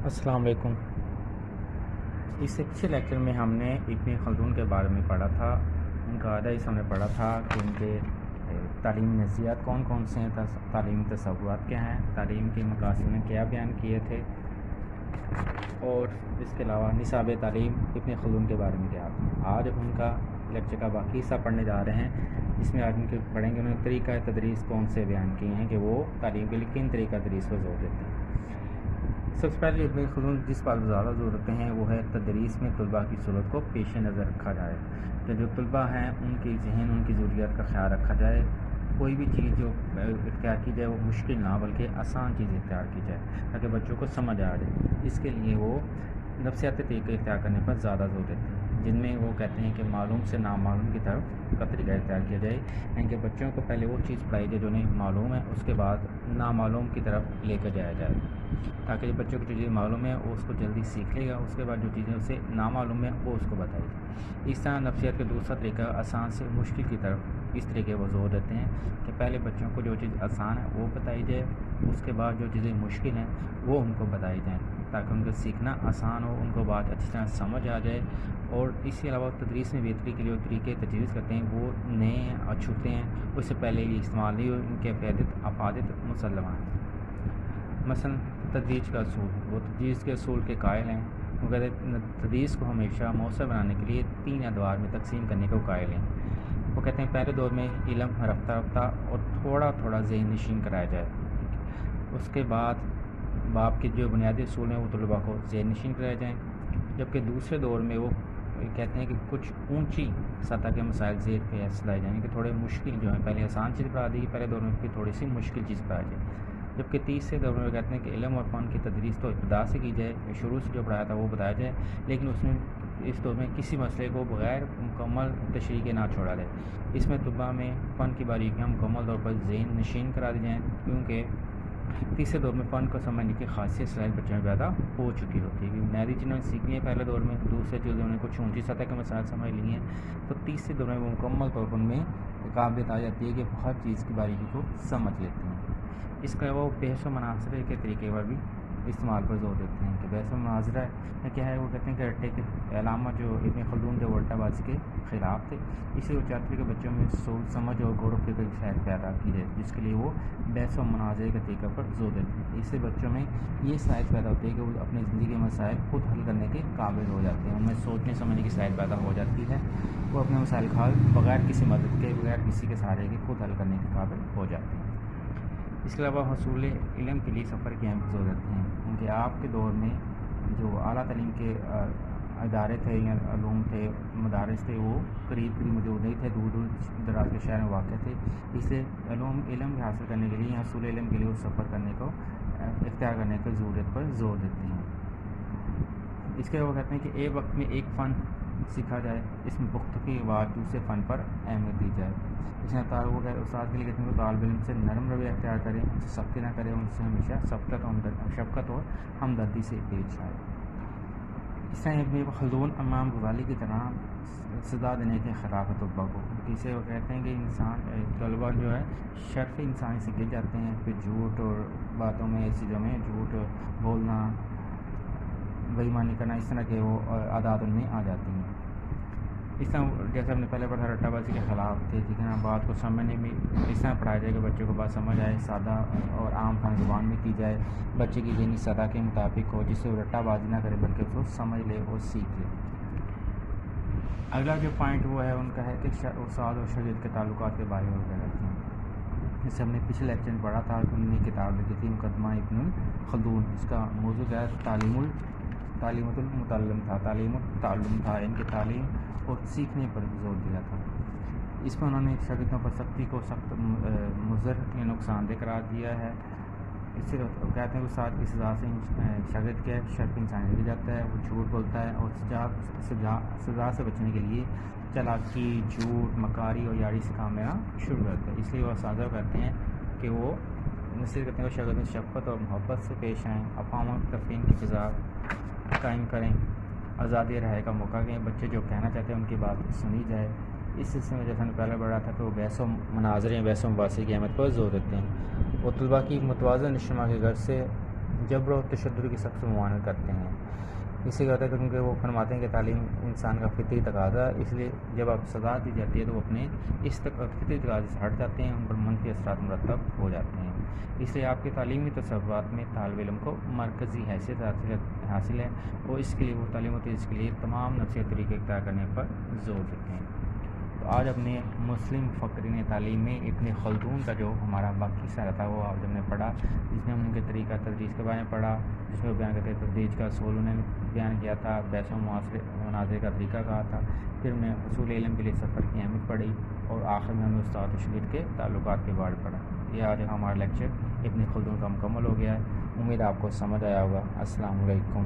السلام علیکم۔ اس سے پچھلے لیکچر میں ہم نے ابن خلدون کے بارے میں پڑھا تھا، ان کا آدھا حصہ ہم نے پڑھا تھا کہ ان کے تعلیمی نظریات کون کون سے ہیں، تعلیمی تصورات کیا ہیں، تعلیم کے مقاصد نے کیا بیان کیے تھے، اور اس کے علاوہ نصاب تعلیم ابن خلدون کے بارے میں کیا تھا۔ آج ان کا لیکچر کا باقی حصہ پڑھنے جا رہے ہیں۔ اس میں آج ان کے پڑھیں گے انہوں نے طریقہ تدریس کون سے بیان کیے ہیں کہ وہ تعلیم کے لیے کن طریقہ تدریس پر زور دیتے ہیں۔ سب سے پہلے ابن خلدون جس بات پر زیادہ زور دیتے ہیں وہ ہے تدریس میں طلباء کی صورت کو پیش نظر رکھا جائے، کہ جو طلباء ہیں ان کی ذہن، ان کی ضروریات کا خیال رکھا جائے۔ کوئی بھی چیز جو اختیار کی جائے وہ مشکل نہ بلکہ آسان چیز اختیار کی جائے تاکہ بچوں کو سمجھ آ جائے۔ اس کے لیے وہ نفسیاتی طریقے اختیار کرنے پر زیادہ زور دیتے ہیں، جن میں وہ کہتے ہیں کہ معلوم سے نامعلوم کی طرف کا طریقہ اختیار کیا جائے، یعنی کہ بچوں کو پہلے وہ چیز پڑھائی جائے جو انہیں معلوم ہے، اس کے بعد نامعلوم کی طرف لے کر جایا جائے تاکہ جو بچوں کو جو چیزیں معلوم ہے وہ اس کو جلدی سیکھ لے گا، اس کے بعد جو چیزیں اسے نامعلوم ہے وہ اس کو بتائی جائے۔ اس طرح نفسیات کا دوسرا طریقہ آسان سے مشکل کی طرف، اس طریقے وہ زور دیتے ہیں کہ پہلے بچوں کو جو چیز آسان ہے وہ بتائی جائے، اس کے بعد جو چیزیں مشکل ہیں وہ ان کو بتائی جائیں تاکہ ان کا سیکھنا آسان ہو، ان کو بات اچھی طرح سمجھ آ جائے۔ اور اس کے علاوہ تدریس میں بہتری کے لیے جو طریقے تجویز کرتے ہیں وہ نئے ہیں، اچھوتے ہیں، اس سے پہلے یہ استعمال نہیں ہوئے، ان کے افادت مسلمہ ہیں۔ مثلا تدریج کا اصول، وہ تدریج کے اصول کے قائل ہیں۔ وہ کہتے ہیں تدریس کو ہمیشہ مؤثر بنانے کے لیے 3 ادوار میں تقسیم کرنے کو قائل ہیں۔ وہ کہتے ہیں پہلے دور میں علم رفتہ رفتہ اور تھوڑا تھوڑا ذہن نشین کرایا جائے، اس کے بعد باپ کے جو بنیادی اصول ہیں وہ طلباء کو ذہن نشین کرایا جائیں، جبکہ دوسرے دور میں وہ کہتے ہیں کہ کچھ اونچی سطح کے مسائل ذہن پہ لائے جائیں کہ تھوڑے مشکل جو ہیں، پہلے آسان چیز پڑھا دی گئی پہلے دور میں، پھر تھوڑی سی مشکل چیز پڑھائی جائے، جبکہ تیسرے دور میں کہتے ہیں کہ علم اور فن کی تدریس تو ابتدا سے کی جائے، شروع سے جو پڑھایا تھا وہ بتایا جائے، لیکن اس میں اس دور میں کسی مسئلے کو بغیر مکمل تشریح کے نہ چھوڑا جائے۔ اس میں طلباء میں فن کی باریکیاں مکمل طور پر ذہن نشین کرا دی جائیں، کیونکہ تیسرے دور میں فن کو سمجھنے کی خاصیت صلاحیت بچوں میں پیدا ہو چکی ہوتی ہے، کیونکہ بنیادی چیزیں سیکھ لی ہیں پہلے دور میں، دوسرے چیزوں نے کچھ اونچی سطح کے مسائل سمجھ لی ہیں، تو تیسرے دور میں وہ مکمل طور پر ان میں قابلیت آ جاتی ہے کہ ہر چیز کی باریکی کو سمجھ لیتے ہیں۔ اس کے علاوہ وہ بحث و مناظرے کے طریقے پر بھی استعمال پر زور دیتے ہیں کہ بحث و مناظرہ کیا ہے۔ وہ کہتے ہیں کہ رٹے کے علامہ جو ابن خلدون تھے وہ الٹا بازی کے خلاف تھے، اس لیے وہ چاہتے تھے کہ بچوں میں سوچ سمجھ اور غور و فکر کی صلاحیت پیدا کی جائے، جس کے لیے وہ بحث و مناظرے کے طریقے پر زور دیتے ہیں۔ اس سے بچوں میں یہ صلاحیت پیدا ہوتی ہے کہ وہ اپنی زندگی کے مسائل خود حل کرنے کے قابل ہو جاتے ہیں، ان میں سوچنے سمجھنے کی صلاحیت پیدا ہو جاتی ہے، وہ اپنے مسائل کا حل بغیر کسی مدد کے، بغیر کسی کے سہارے کے خود حل کرنے کے قابل ہو جاتے ہیں۔ اس کے علاوہ حصول علم کے لیے سفر کی اہمیت زور دیتے ہیں، کیونکہ آپ کے دور میں جو اعلیٰ تعلیم کے ادارے تھے یا علوم تھے، مدارس تھے، وہ قریب موجود نہیں تھے، دور دور دراز کے شہر میں واقع تھے، اس لیے علم حاصل کرنے کے لیے، حصول علم کے لیے وہ سفر کرنے کو اختیار کرنے کی ضرورت پر زور دیتے ہیں۔ اس کے علاوہ کہتے ہیں کہ ایک وقت میں ایک فن سیکھا جائے، اس میں پختگی کے بعد دوسرے فن پر اہمیت دی جائے۔ اس میں استاد کے لیے کہتے ہیں کہ طالب علم سے نرم رویہ اختیار کریں، ان سے سختی نہ کریں، ان سے ہمیشہ شفقت اور ہمدردی سے پیش آئے۔ اس طرح ابن خلدون امام غزالی کی طرح سزا دینے کے خلاف طلباء کو، اسے وہ کہتے ہیں کہ طلباء جو ہے شرف انسانی سے گر جاتے ہیں، پھر جھوٹ اور باتوں میں، چیزوں میں جھوٹ بولنا، بے ایمانی کرنا، اس طرح کے وہ عادات ان میں آ جاتی ہیں۔ اس طرح جیسے ہم نے پہلے پڑھا رٹا بازی کے خلاف تھے، ٹھیک ہے نا، بات کو سمجھنے میں اس طرح پڑھایا جائے کہ بچوں کو بات سمجھ آئے، سادہ اور عام خان زبان میں کی جائے، بچے کی ذہنی سطح کے مطابق ہو، جس سے وہ رٹا بازی نہ کرے بلکہ اس کو سمجھ لے اور سیکھ لے۔ اگلا جو پوائنٹ وہ ہے ان کا ہے کہ استاد اور شاگرد کے تعلقات کے بارے میں وہ کہتے ہیں، جیسے ہم نے پچھلے لیکچر میں پڑھا تھا کہ انہوں نے کتاب لکھی تھی مقدمہ ابن خلدون، جس کا موضوع کیا ہے، تعلیم المتعلم تھا، ان کی تعلیم اور سیکھنے پر زور دیا تھا۔ اس میں انہوں نے شاگردوں پر سختی کو سخت مضر یا نقصان دہ قرار دیا ہے۔ اس سے کہتے ہیں کہ استاد کی سزا سے شاگرد کے شرف انسانی گر جاتا ہے، وہ جھوٹ بولتا ہے اور سزا سے بچنے کے لیے چالاکی، جھوٹ، مکاری اور یاری سے کام لینا شروع کرتا ہے۔ اس لیے وہ اساتذہ کہتے ہیں کہ وہ نصیحت کرتے ہیں کہ شاگرد میں شفقت اور محبت سے پیش آئیں، افہام و تفہیم کی فضا قائم کریں، آزادی رہائی کا موقع دیں، بچے جو کہنا چاہتے ہیں ان کی بات سنی جائے۔ اس سلسلے میں جیسا ہم نے پہلے پڑھا تھا کہ وہ بحث و مناظرے، بحث و مباحثے کی اہمیت پر زور دیتے ہیں، وہ طلباء کی متوازن اجتماع کے غرض سے جبر و تشدد کی سخت ممانعت کرتے ہیں۔ اس سے کیا ہوتا ہے کیونکہ وہ فرماتے ہیں کہ تعلیم انسان کا فطری تقاضا ہے، اس لیے جب آپ سزا دی جاتی ہے تو وہ اپنے اس فطری تقاضے سے ہٹ جاتے ہیں، ان پر منفی اثرات مرتب ہو جاتے ہیں۔ اس لیے آپ کے تعلیمی تصورات میں طالب علم کو مرکزی حیثیت حاصل ہے، اور اس کے لیے وہ تعلیم و تدریس کے لیے تمام نفسیاتی طریقے اختیار کرنے پر زور دیتے ہیں۔ تو آج اپنے مسلم مفکرین تعلیم میں ابن خلدون کا جو ہمارا باقی حصہ تھا وہ آج ہم نے پڑھا، جس میں ہم ان کے طریقہ تدریس کے بارے میں پڑھا، جس میں وہ بیان کرتے تدریج کا اصول انہوں نے بیان کیا تھا، بحث و مناظرے کا طریقہ کہا تھا، پھر ہم نے اصول علم کے لیے سفر کی اہمیت پڑھی، اور آخر میں ہم نے استاد و شاگرد کے تعلقات کے بارے میں پڑھا۔ یہ آج ہمارا لیکچر ابن خلدون کا مکمل ہو گیا ہے۔ امید آپ کو سمجھ آیا ہوگا۔ السلام علیکم۔